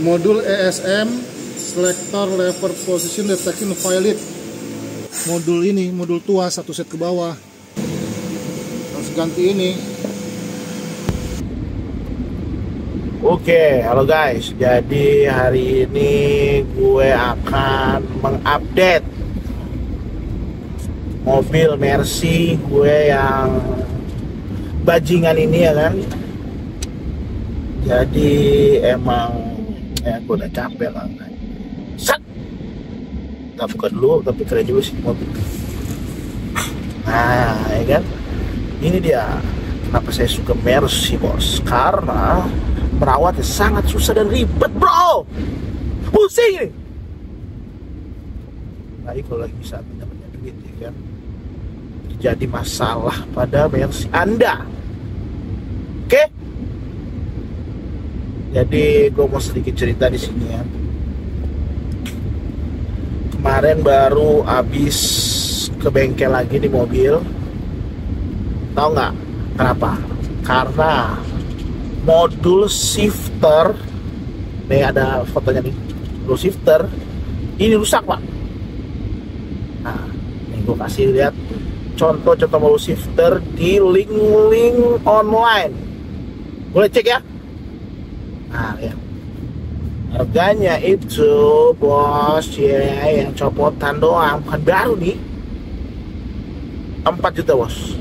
Modul ESM Selector Lever Position Detection Valid. Modul ini, modul tua, satu set ke bawah. Harus ganti ini. Oke, halo guys. Jadi hari ini gue akan mengupdate mobil Mercy gue yang bajingan ini ya kan. Jadi emang ya gue udah capek lah. Set. Kita buka dulu, tapi keren juga sih mobil. Nah, ya kan. Ini dia kenapa saya suka Mercy, bos. Karena merawatnya sangat susah dan ribet, bro. Pusing ini. Nah, kalau lagi saat punya duit ya kan, jadi masalah pada Mercy Anda. Oke? Jadi gue mau sedikit cerita di sini ya. Kemarin baru habis ke bengkel lagi di mobil. Tahu nggak kenapa? Karena modul shifter, nih ada fotonya nih, modul shifter ini rusak, pak. Nah, ini gue kasih lihat contoh-contoh modul shifter di link-link online. Boleh cek ya. Nah, ya. Harganya itu, bos, ya, yang copotan doang, bukan baru nih, 4 juta, bos.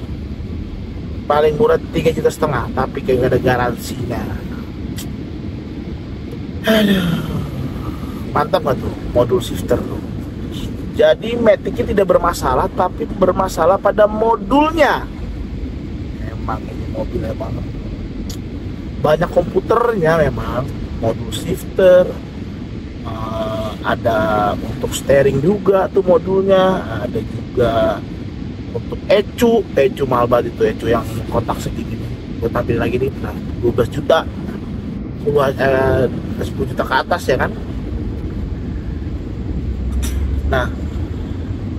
Paling murah 3,5 juta, tapi kayak gak ada garansinya. Aduh, mantap gak tuh modul shifter tuh. Jadi maticnya tidak bermasalah, tapi bermasalah pada modulnya. Emang ini mobilnya banget, banyak komputernya memang. Modul shifter, ada untuk steering juga tuh modulnya, ada juga untuk ECU mahal banget itu, ECU yang kotak segini nih. Gue tampilin lagi nih, nah 12 juta, 10 juta ke atas ya kan. Nah,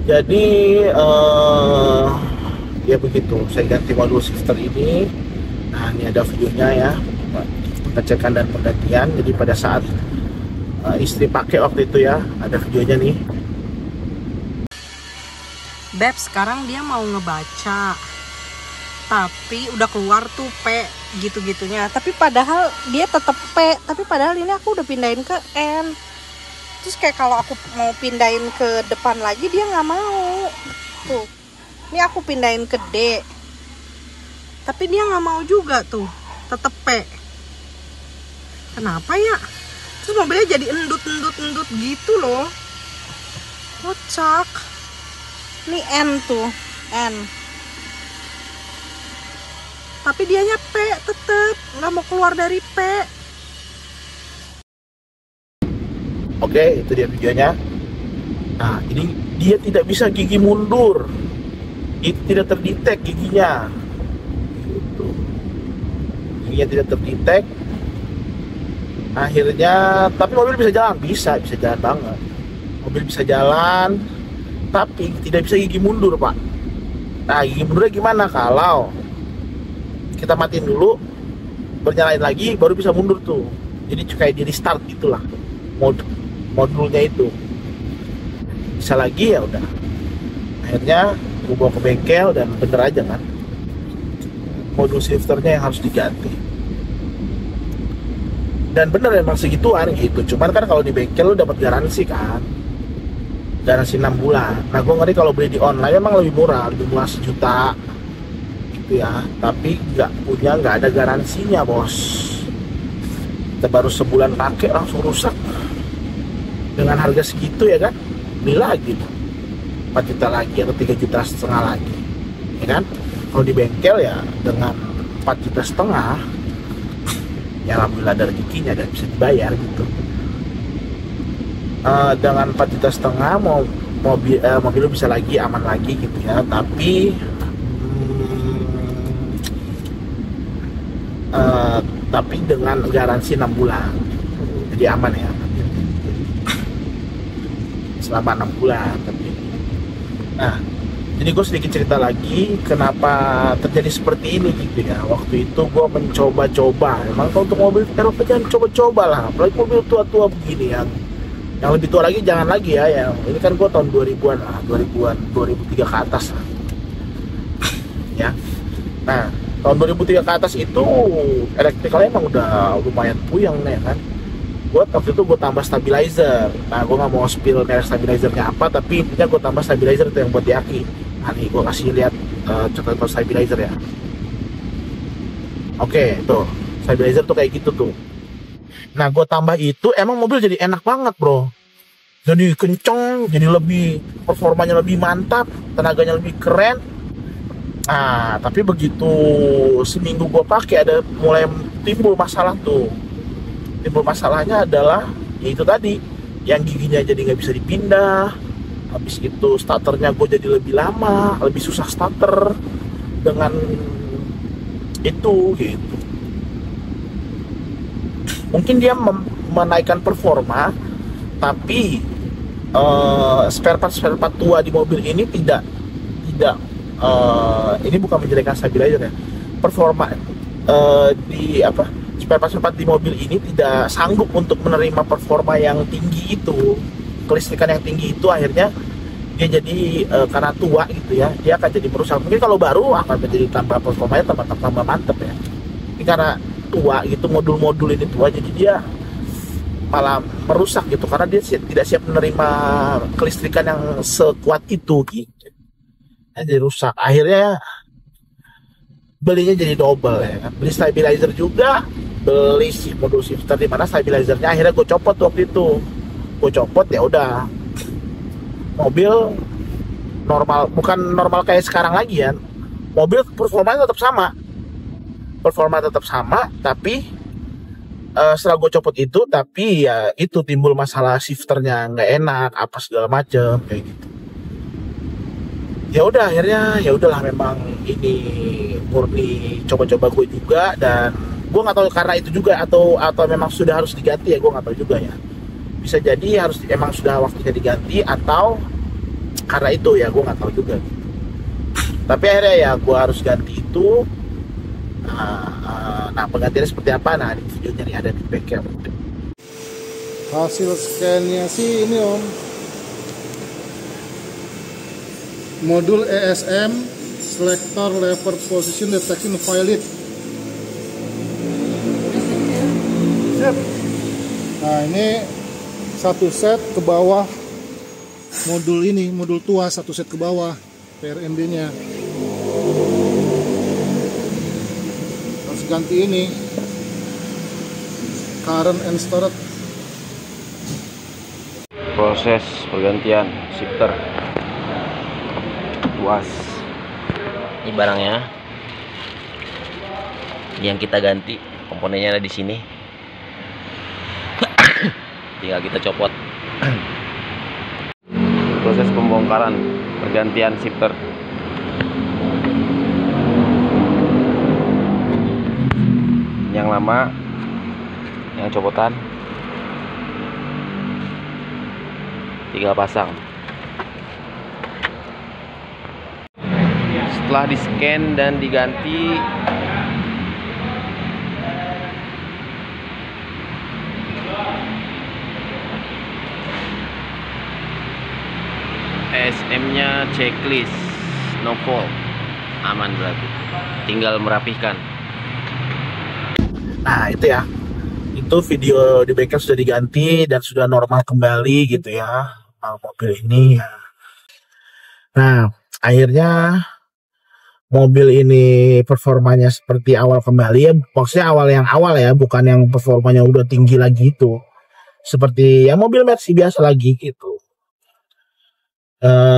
jadi ya begitu, saya ganti modul shifter ini. Nah, ini ada videonya ya, pengecekan dan penggantian. Jadi pada saat istri pakai waktu itu ya, ada videonya nih. Beb, sekarang dia mau ngebaca, tapi udah keluar tuh P gitu-gitunya. Tapi padahal dia tetap P, tapi padahal ini aku udah pindahin ke N. Terus kayak kalau aku mau pindahin ke depan lagi dia nggak mau. Tuh, ini aku pindahin ke D, tapi dia nggak mau juga tuh, tetap P. Kenapa ya? Terus mobilnya jadi endut gitu loh. Kocak. Ini N tuh, N. Tapi dianya P tetep, nggak mau keluar dari P. Oke, itu dia videonya. Nah, ini dia tidak bisa gigi mundur. Itu tidak terdetek giginya. Gitu. Giginya tidak terdetek. Akhirnya, tapi mobil bisa jalan, bisa jalan banget. Mobil bisa jalan, tapi tidak bisa gigi mundur, pak. Nah, gigi mundurnya gimana? Kalau kita matiin dulu, bernyalain lagi, baru bisa mundur tuh. Jadi kayak di restart gitulah modulnya itu. Bisa lagi ya udah. Akhirnya gue bawa ke bengkel dan bener aja kan, modul shifternya yang harus diganti. Dan bener emang segituan gitu. Cuman kan kalau di bengkel lu dapat garansi kan, garansi 6 bulan. Nah, gue ngeri kalau beli di online memang lebih murah 1 juta gitu ya. Tapi nggak ada garansinya, bos. Kita baru sebulan pakai langsung rusak. Dengan harga segitu ya kan, beli lagi 4 juta lagi atau 3,5 juta lagi, ya kan. Kalau di bengkel ya dengan 4,5 juta, ya alhamdulillah ada rezekinya dan bisa dibayar gitu. Dengan 4,5 juta mobil bisa lagi aman lagi gitu ya. Tapi dengan garansi 6 bulan, jadi aman ya, selama 6 bulan. Tapi nah, Jadi gue sedikit cerita lagi kenapa terjadi seperti ini gitu ya. Waktu itu gue mencoba-coba. Emang kalau untuk mobil Eropa jangan coba-coba lah. Apalagi mobil tua-tua begini yang lebih tua lagi jangan lagi ya. Yang ini kan gue tahun 2000-an lah, 2003 ke atas lah. Ya. Nah, tahun 2003 ke atas itu elektrikalnya emang udah lumayan puyeng nih kan. Waktu itu gue tambah stabilizer. Nah, gue nggak mau spill merek stabilizernya apa, tapi intinya gue tambah stabilizer itu yang buat Yaki. Nah, nih gue kasih lihat contoh stabilizer ya. Oke, tuh stabilizer tuh kayak gitu tuh. Nah, gue tambah itu emang mobil jadi enak banget bro. Jadi kenceng, jadi lebih performanya lebih mantap, tenaganya lebih keren. Nah, tapi begitu seminggu gue pakai ada mulai timbul masalah tuh. Timbul masalahnya adalah ya itu tadi, yang giginya jadi nggak bisa dipindah. Habis itu starternya gue jadi lebih lama, lebih susah starter dengan itu gitu. Mungkin dia menaikkan performa, tapi spare part tua di mobil ini tidak ini bukan menjelekan stabilizer ya. Performa di spare part di mobil ini tidak sanggup untuk menerima performa yang tinggi itu, kelistrikan yang tinggi itu. Akhirnya dia jadi karena tua gitu ya, dia akan jadi merusak. Mungkin kalau baru akan menjadi tambah performanya tambah mantep ya. Ini karena tua gitu, modul-modul ini tua, jadi dia malah merusak gitu karena dia tidak siap menerima kelistrikan yang sekuat itu gitu. Jadi rusak. Akhirnya belinya jadi double ya. Beli stabilizer juga, beli modul shifter di mana stabilizernya akhirnya gue copot waktu itu. Gue copot ya udah. Mobil normal, bukan normal kayak sekarang lagi ya. Mobil performanya tetap sama. Performa tetap sama, tapi setelah gue copot itu, tapi ya itu timbul masalah shifternya nggak enak, apa segala macem kayak gitu. Ya udah akhirnya ya udahlah, memang ini murni coba-coba gue juga, dan gue nggak tahu karena itu juga atau memang sudah harus diganti ya, gue nggak tahu juga ya. Bisa jadi emang sudah waktunya diganti atau karena itu ya, gue nggak tahu juga. Tapi akhirnya ya gue harus ganti itu. Nah penggantiannya seperti apa? Nah di videonya nih ada di bengkel. Hasil scan-nya sih ini om, modul ESM selector lever position detection violet. Nah ini satu set ke bawah, modul ini modul tua satu set ke bawah PRMD nya. Harus ganti ini current and storage. Proses pergantian shifter tuas. Ini barangnya yang kita ganti, komponennya ada di sini. Tinggal kita copot. Proses pembongkaran pergantian shifter. Yang lama, yang copotan tinggal pasang. Setelah di scan dan diganti, ESM-nya checklist, no fault, aman berarti. Tinggal merapihkan. Nah itu ya, itu video di bengkel sudah diganti dan sudah normal kembali gitu ya mobil ini. Nah akhirnya mobil ini performanya seperti awal kembali ya, maksudnya awal ya, bukan yang performanya udah tinggi lagi itu, seperti ya mobil Mercy biasa lagi gitu.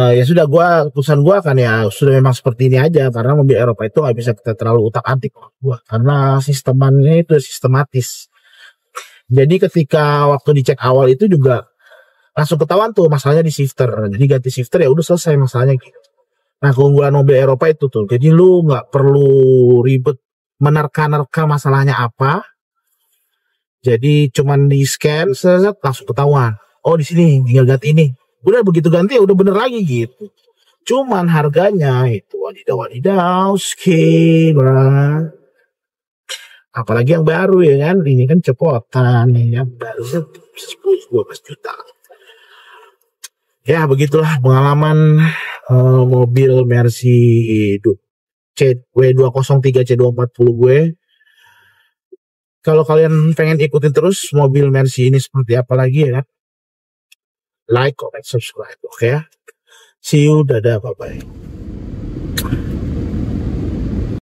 Ya sudah, keputusan gua kan ya sudah memang seperti ini aja, karena mobil Eropa itu nggak bisa kita terlalu utak-atik gua, karena sistemannya itu sistematis. Jadi ketika waktu dicek awal itu juga langsung ketahuan tuh masalahnya di shifter. Jadi ganti shifter ya udah selesai masalahnya gitu. Nah keunggulan mobil Eropa itu tuh, jadi lu nggak perlu ribet menerka-nerka masalahnya apa. Jadi cuman di scan, langsung ketahuan. Oh di sini tinggal ganti ini. Udah begitu ganti ya udah bener lagi gitu. Cuman harganya itu wadidaw, bro. Apalagi yang baru ya kan, ini kan cepotan, yang baru 10-12 juta. Ya begitulah pengalaman mobil Mercy W203 C240 gue. Kalau kalian pengen ikutin terus mobil Mercy ini seperti apa lagi ya kan, like, comment, subscribe, oke ya. See you, dadah, bye-bye.